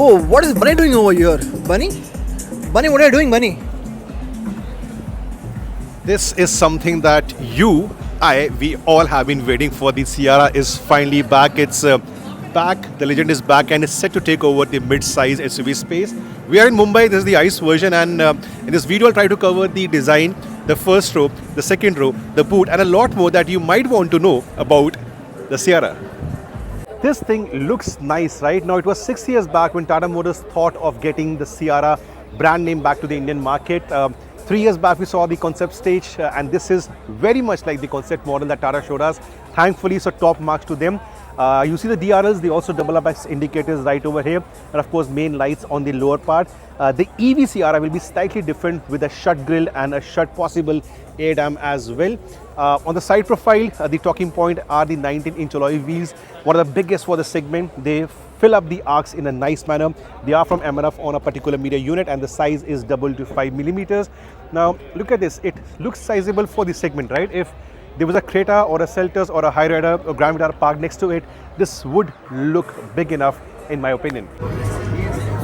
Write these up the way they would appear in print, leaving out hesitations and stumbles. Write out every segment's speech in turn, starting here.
Oh, what is Bunny doing over here? Bunny? Bunny, what are you doing, Bunny? This is something that we all have been waiting for. The Sierra is finally back. It's back. The legend is back and is set to take over the mid-size SUV space. We are in Mumbai. This is the ICE version, and in this video, I'll try to cover the design, the first row, the second row, the boot, and a lot more that you might want to know about the Sierra. This thing looks nice, right? Now, it was 6 years back when Tata Motors thought of getting the Sierra brand name back to the Indian market. 3 years back, we saw the concept stage, and this is very much like the concept model that Tata showed us. Thankfully, so top marks to them. You see the DRLs, they also double up as indicators right over here, and of course main lights on the lower part. The EV Sierra will be slightly different with a shut grille and a shut possible air dam as well. On the side profile, the talking point are the 19-inch alloy wheels, one of the biggest for the segment. They fill up the arcs in a nice manner. They are from MRF on a particular media unit, and the size is double to 5 millimeters. Now look at this, it looks sizable for the segment, right? If there was a Creta or a Seltos or a Hyryder or Grand Vitara parked next to it, this would look big enough in my opinion.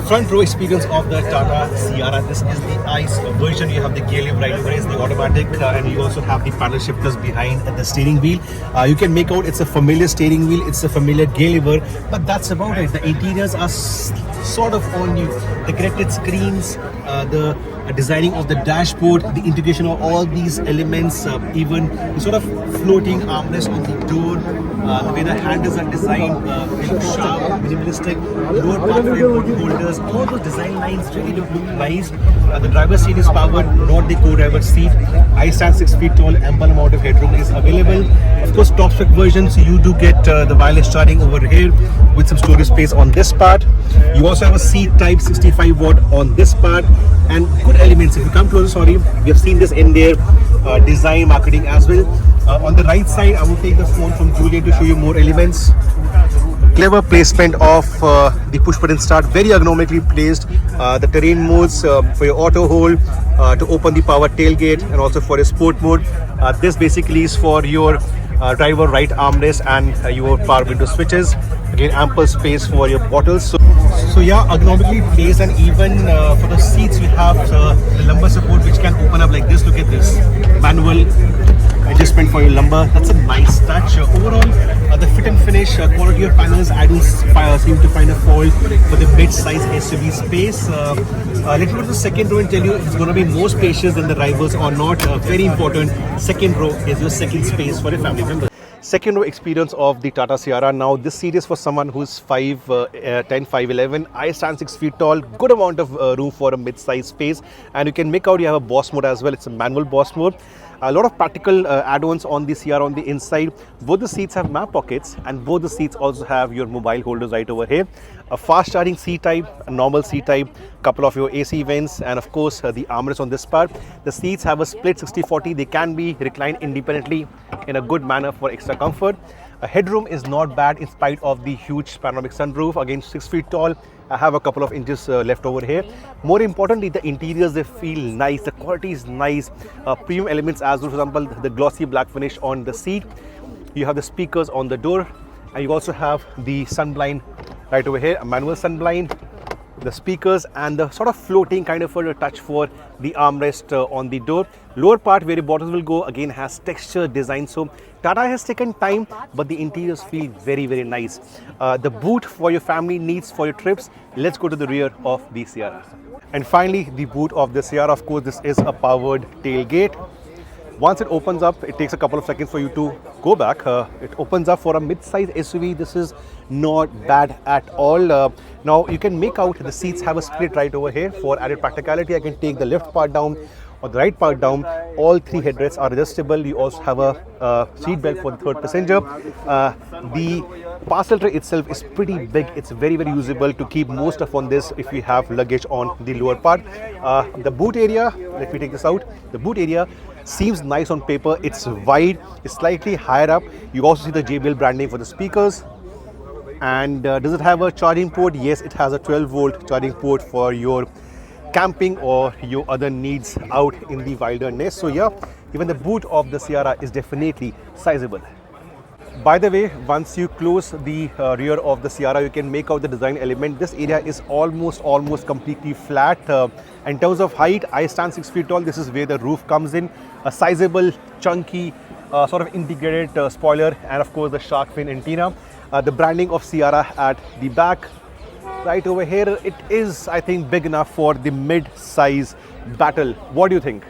Front row experience of the Tata Sierra. This is the ICE version. You have the gear lever right over here, the automatic, and you also have the paddle shifters behind the steering wheel. You can make out it's a familiar steering wheel, it's a familiar gear lever, but that's about it. The interiors are sort of all new. The connected screens, the designing of the dashboard, the integration of all these elements, even the sort of floating armrest on the door, the way the handles are designed, sharp, minimalistic, lower part for your bottle holders, all those design lines really look nice. The driver's seat is powered, not the co-driver's seat. I stand 6 feet tall, ample amount of headroom is available. Of course, top spec versions, you do get the wireless charging over here with some storage space on this part. You also have a seat type 65 watt on this part, and good elements. If you come closer, sorry, we have seen this in their design marketing as well. On the right side, I will take the phone from Julian to show you more elements. Clever placement of the push button start, very ergonomically placed. The terrain modes for your auto hold, to open the power tailgate, and also for a sport mode. This basically is for your driver right armrest and your power window switches. Again, ample space for your bottles. So yeah, ergonomically placed, and even for the seats you have the lumbar support which can open up like this. Look at this manual adjustment for your lumbar. That's a nice touch. Overall, the fit and finish, quality of panels, I don't seem to find a fault for the mid-size SUV space. Let me go to the second row and tell you if it's going to be more spacious than the rivals or not. Very important, second row is your second space for a family member. Second row experience of the Tata Sierra. Now this seat is for someone who's 5'10", 5'11". I stand 6 feet tall. Good amount of room for a mid-size space, and you can make out you have a boss mode as well. It's a manual boss mode. A lot of practical add-ons on the Sierra on the inside. Both the seats have map pockets, and both the seats also have your mobile holders right over here. A fast charging seat type, a normal seat type, couple of your AC vents, and of course the armrest on this part. The seats have a split 60-40. They can be reclined independently in a good manner for extra comfort. Headroom is not bad in spite of the huge panoramic sunroof. Again, 6 feet tall. I have a couple of inches left over here. More importantly, the interiors, they feel nice. The quality is nice. Premium elements as well. For example, the glossy black finish on the seat. You have the speakers on the door, and you also have the sunblind right over here, a manual sunblind, the speakers, and the sort of floating kind of a touch for the armrest on the door. Lower part where your bottles will go again has texture design. So Tata has taken time, but the interiors feel very, very nice. The boot for your family needs for your trips. Let's go to the rear of the Sierra. And finally, the boot of the Sierra. Of course, this is a powered tailgate. Once it opens up, it takes a couple of seconds for you to go back. It opens up for a mid-size SUV. This is not bad at all. Now you can make out the seats have a split right over here. For added practicality, I can take the left part down or the right part down. All three headrests are adjustable. You also have a seat belt for the third passenger. The parcel tray itself is pretty big. It's very, very usable to keep more stuff on this if you have luggage on the lower part. The boot area, let me take this out. The boot area seems nice on paper. It's wide, it's slightly higher up. You also see the JBL branding for the speakers. And does it have a charging port? Yes, it has a 12-volt charging port for your camping or your other needs out in the wilderness. So yeah, even the boot of the Sierra is definitely sizable. By the way, once you close the rear of the Sierra, you can make out the design element. This area is almost completely flat. In terms of height, I stand 6 feet tall. This is where the roof comes in. A sizable, chunky, sort of integrated spoiler, and of course the shark fin antenna. The branding of Sierra at the back. Right over here, it is, I think, big enough for the mid-size battle. What do you think?